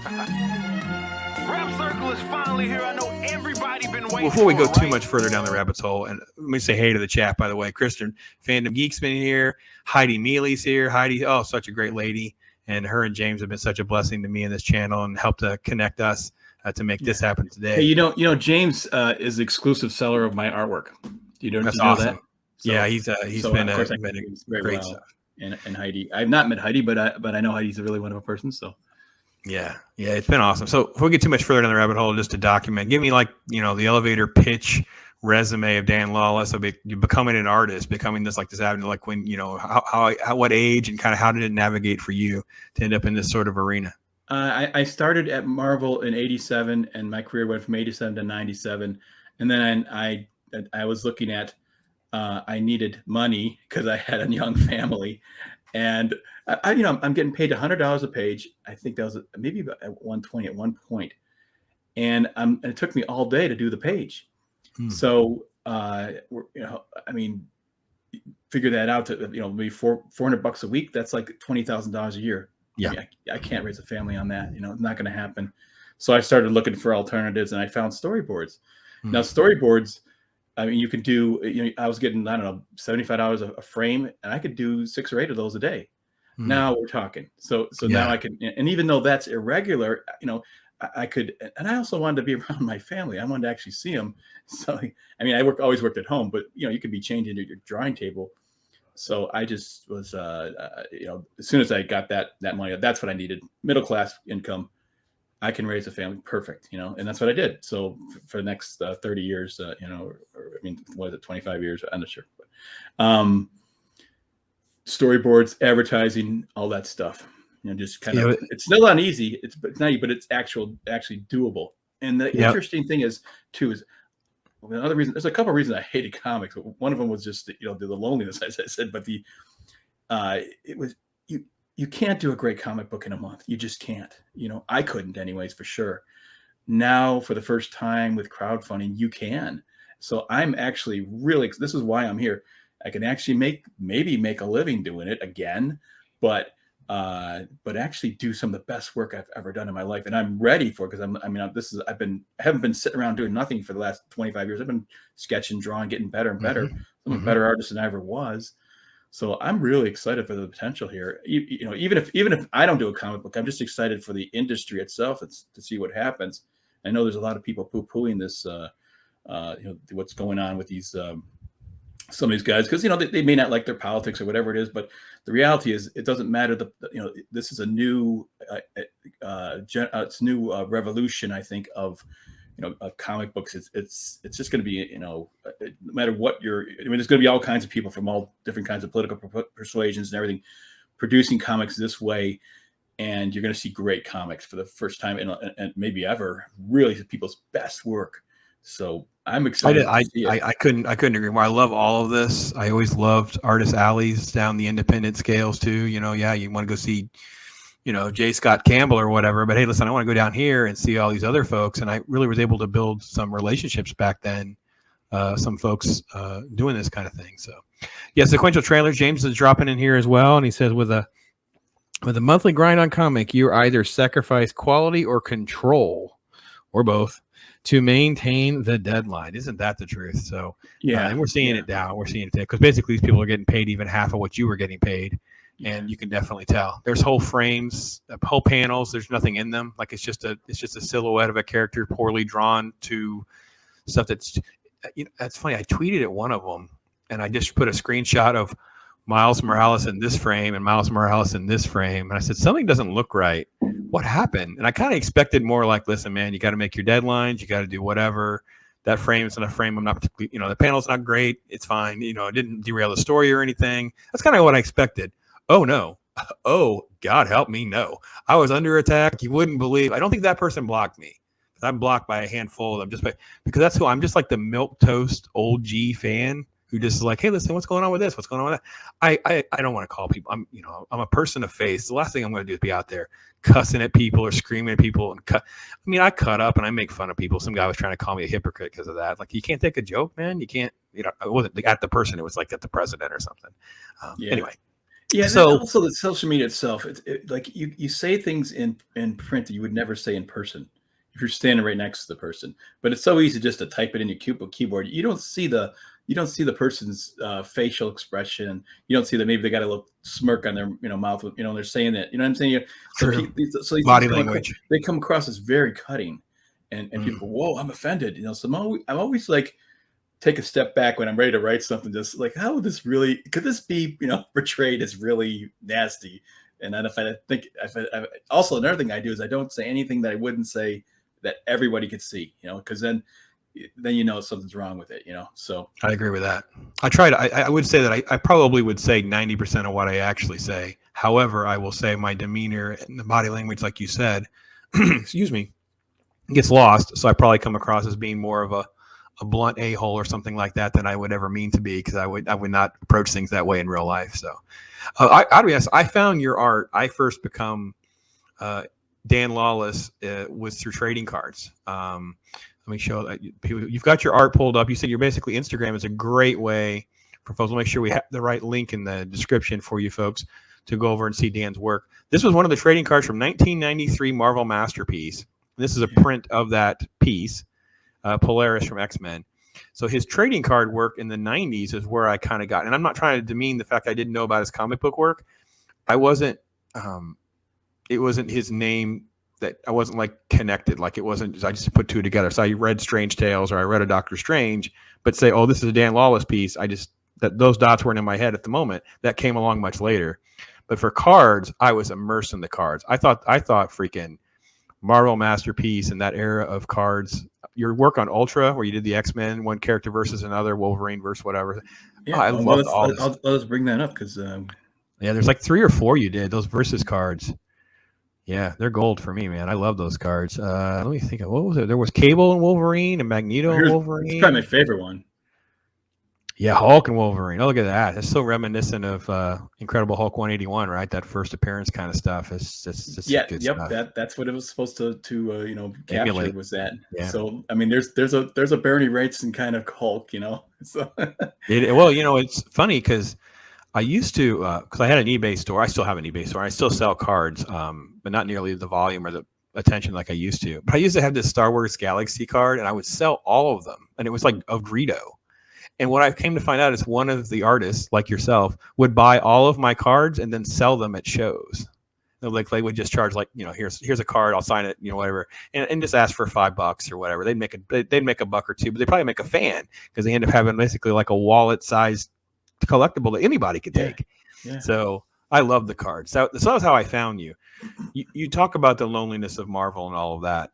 Rap Circle is finally here. I know everybody been waiting. Before we go too much further down the rabbit hole, and let me say hey to the chat, by the way. Christian Fandom Geek's been here. Heidi Mealy's here. Heidi, oh, such a great lady. And her and James have been such a blessing to me in this channel and helped to connect us to make this happen today. Hey, you know, James is the exclusive seller of my artwork. That's know awesome. that? So, yeah, he's been a great well. stuff. And Heidi, I've not met Heidi, but I know Heidi's a really wonderful person. So yeah, it's been awesome. So before we get too much further down the rabbit hole, just to document, give me the elevator pitch resume of Dan Lawlis. So you becoming an artist, becoming this avenue, like when how what age and kind of how did it navigate for you to end up in this sort of arena? I started at Marvel in '87, and my career went from '87 to '97, and then I was looking at I needed money because I had a young family, and I'm getting paid $100 a page. I think that was maybe about $120 at one point, and it took me all day to do the page. So figure that out to maybe $400 a week. That's like $20,000 a year. Yeah, I can't raise a family on that. It's not going to happen. So I started looking for alternatives, and I found storyboards. Now storyboards, you could do. I was getting $75 a frame, and I could do 6 or 8 of those a day. Now we're talking. So now I can, and even though that's irregular, I could, and I also wanted to be around my family. I wanted to actually see them. So I always worked at home, but you could be changing at your drawing table. So I just was, as soon as I got that money, that's what I needed. Middle class income. I can raise a family. Perfect. And that's what I did. So for the next 30 years, what is it? 25 years? I'm not sure. But, storyboards, advertising, all that stuff. Just kind of, it's still not easy. It's not easy, but it's actually doable. And the interesting thing is another reason. There's a couple of reasons I hated comics. But one of them was just the loneliness, as I said. But it was you can't do a great comic book in a month. You just can't. I couldn't, anyways, for sure. Now, for the first time with crowdfunding, you can. So I'm actually really. This is why I'm here. I can actually maybe make a living doing it again, but actually do some of the best work I've ever done in my life, and I'm ready for it because I haven't been sitting around doing nothing for the last 25 years. I've been sketching, drawing, getting better and better. I'm a better artist than I ever was. So I'm really excited for the potential here. Even if I don't do a comic book, I'm just excited for the industry itself to see what happens. I know there's a lot of people poo-pooing this, what's going on with these. Some of these guys, because they may not like their politics or whatever it is, but the reality is it doesn't matter. This is a new revolution, I think, of comic books. It's just going to be no matter what there's going to be all kinds of people from all different kinds of political persuasions and everything producing comics this way, and you're going to see great comics for the first time and maybe ever. Really, people's best work. So I'm excited. I couldn't agree more. I love all of this. I always loved artist alleys down the independent scales too. You want to go see, J. Scott Campbell or whatever. But hey, listen, I want to go down here and see all these other folks. And I really was able to build some relationships back then. Some folks doing this kind of thing. So, yeah, sequential trailers. James is dropping in here as well, and he says with a monthly grind on comic, you either sacrifice quality or control, or both, to maintain the deadline. Isn't that the truth? So and we're seeing it now. We're seeing it because basically these people are getting paid even half of what you were getting paid, and you can definitely tell. There's whole frames, whole panels. There's nothing in them. Like it's just a silhouette of a character poorly drawn to stuff that's. That's funny. I tweeted at one of them, and I just put a screenshot of Miles Morales in this frame and Miles Morales in this frame, and I said something doesn't look right. What happened? And I kind of expected more like, listen, man, you got to make your deadlines. You got to do whatever. That frame is not a frame. I'm not particularly, the panel's not great. It's fine. It didn't derail the story or anything. That's kind of what I expected. Oh, no. Oh, God help me. No. I was under attack. You wouldn't believe. I don't think that person blocked me. I'm blocked by a handful of them because that's who I'm just like the milquetoast old G fan who just is like, hey, listen, what's going on with this? What's going on with that? I don't want to call people. I'm a person of faith. The last thing I'm going to do is be out there cussing at people or screaming at people and I cut up and I make fun of people. Some guy was trying to call me a hypocrite because of that. Like, you can't take a joke, man. You can't, it wasn't at the person. It was like at the president or something. Anyway. Yeah. So Also, the social media itself, like you say things in print that you would never say in person if you're standing right next to the person. But it's so easy just to type it in your keyboard. You don't see the person's facial expression. You don't see that maybe they got a little smirk on their mouth. They're saying that. You know what I'm saying? So true. so these Body things language. they come across as very cutting, and people, whoa, I'm offended. So I'm always like, take a step back when I'm ready to write something. Just like, how would this really? Could this be portrayed as really nasty? And then also another thing I do is I don't say anything that I wouldn't say that everybody could see. Because then something's wrong with it. So I agree with that. I would say that I probably would say 90% of what I actually say. However, I will say my demeanor and the body language, like you said, excuse me, gets lost. So I probably come across as being more of a blunt a-hole or something like that than I would ever mean to be, because I would not approach things that way in real life. So I'll be honest, I found your art. I first become Dan Lawless was through trading cards. Let me show that you've got your art pulled up. You said you're basically Instagram is a great way for folks. We'll make sure we have the right link in the description for you folks to go over and see Dan's work. This was one of the trading cards from 1993 Marvel Masterpiece. This is a print of that piece. Polaris from X-Men. So his trading card work in the 90s is where I kind of got, and I'm not trying to demean the fact I didn't know about his comic book work. It wasn't his name that I wasn't like connected. Like it wasn't, I just put two together. So I read Strange Tales or I read a Doctor Strange, but say, oh, this is a Dan Lawless piece. Those dots weren't in my head at the moment. That came along much later. But for cards, I was immersed in the cards. I thought freaking Marvel Masterpiece and that era of cards. Your work on Ultra, where you did the X-Men, one character versus another, Wolverine versus whatever. Yeah, I love all this. I'll just bring that up because there's like 3 or 4 you did those versus cards. Yeah, they're gold for me, man. I love those cards. Let me think of what was it. There was Cable and Wolverine and Magneto and Wolverine. It's probably my favorite one. Yeah, Hulk and Wolverine. Oh, look at that. It's so reminiscent of Incredible Hulk 181, right? That first appearance kind of stuff. It's good stuff. That's what it was supposed to capture. Emulate. Was that? Yeah. So I mean, there's a Bernie Wrightson kind of Hulk, So it's funny because I used to because I had an eBay store. I still have an eBay store. I still sell cards, but not nearly the volume or the attention like I used to. But I used to have this Star Wars Galaxy card, and I would sell all of them, and it was like of Greedo. And what I came to find out is one of the artists, like yourself, would buy all of my cards and then sell them at shows. Like they would just charge like, here's a card, I'll sign it, whatever, and just ask for $5 or whatever. They'd make a buck or two, but they probably make a fan because they end up having basically like a wallet-sized collectible that anybody could take. Yeah. So I love the cards. So that's how I found you. You talk about the loneliness of Marvel and all of that.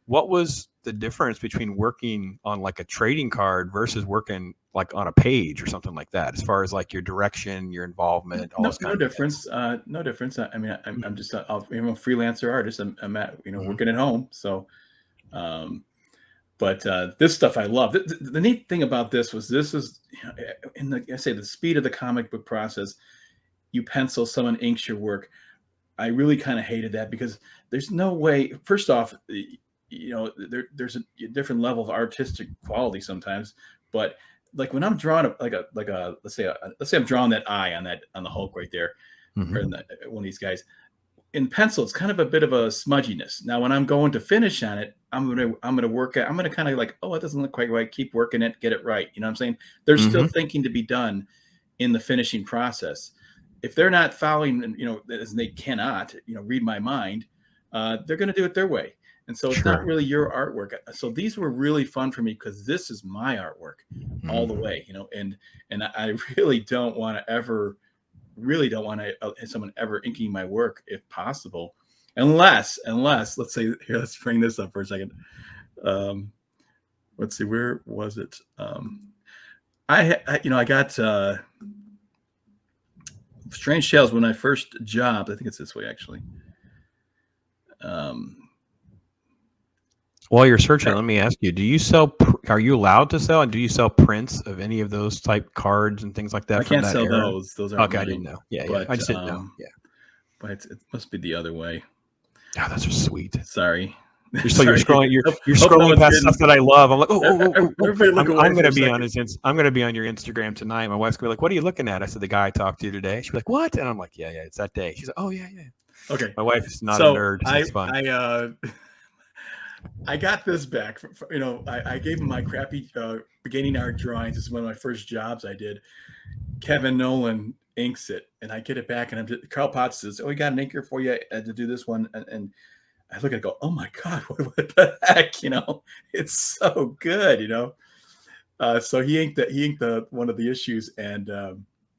What was the difference between working on like a trading card versus working like on a page or something like that, as far as like your direction, your involvement? No difference. No difference. I mean, I'm just I'm a freelancer artist. I'm at working at home. So, but this stuff I love. The neat thing about this is in the speed of the comic book process. You pencil, someone inks your work. I really kind of hated that because there's no way. First off, there's a different level of artistic quality sometimes, but like when I'm drawing let's say I'm drawing that eye on the Hulk right there, or one of these guys in pencil, it's kind of a bit of a smudginess. Now when I'm going to finish on it, I'm gonna work it. I'm gonna kind of like, oh, it doesn't look quite right. Keep working it, get it right. You know what I'm saying? There's still thinking to be done in the finishing process. If they're not following, as they cannot, read my mind, they're going to do it their way. And so it's not really your artwork. So these were really fun for me because this is my artwork all the way, and I really don't want to have someone ever inking my work if possible, unless let's say here, let's bring this up for a second. Let's see, where was it? I got Strange Tales when I first jobbed. I think it's this way actually. While you're searching, let me ask you: are you allowed to sell? And do you sell prints of any of those type cards and things like that? I can't sell those. Those are okay. I didn't know. Yeah, I just didn't know. Yeah, but it must be the other way. Oh, those are sweet. Sorry. You're scrolling. You're scrolling past stuff that I love. I'm like, I'm going to be on I'm going to be on your Instagram tonight. My wife's going to be like, "What are you looking at?" I said, "The guy I talked to today." She'll be like, "What?" And I'm like, "Yeah, it's that day." She's like, "Oh yeah." Okay. My wife is not a nerd. So it's fun. I got this back. I gave him my crappy beginning art drawings. This is one of my first jobs I did. Kevin Nolan inks it, and I get it back, and Carl Potts says, "Oh, we got an inker for you to do this one," and I look at it and go, "Oh my God, what the heck?" It's so good, So he inked one of the issues, and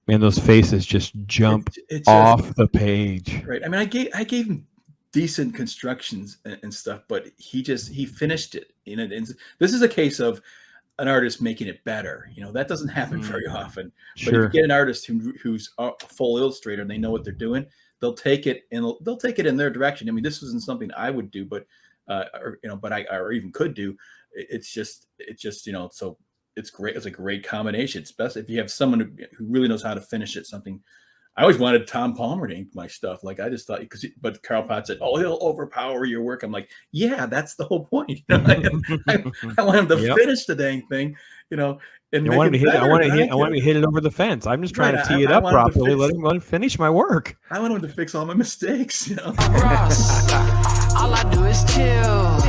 man, those faces just jump off the page. Right. I mean, I gave him decent constructions and stuff, but he finished it. And this is a case of an artist making it better. That doesn't happen very often. But if you get an artist who's a full illustrator and they know what they're doing, they'll take it in their direction. I mean, this isn't something I would do, but or even could do. It's just so it's great. It's a great combination. It's best if you have someone who really knows how to finish it. Something I always wanted Tom Palmer to ink my stuff. Like I just thought but Carl Potts said, "Oh, he'll overpower your work." I'm like, yeah, that's the whole point. I want him to finish the dang thing, and I want him to hit it over the fence. I'm just trying to tee it up properly. Let him finish my work. I want him to fix all my mistakes. All I do is chill.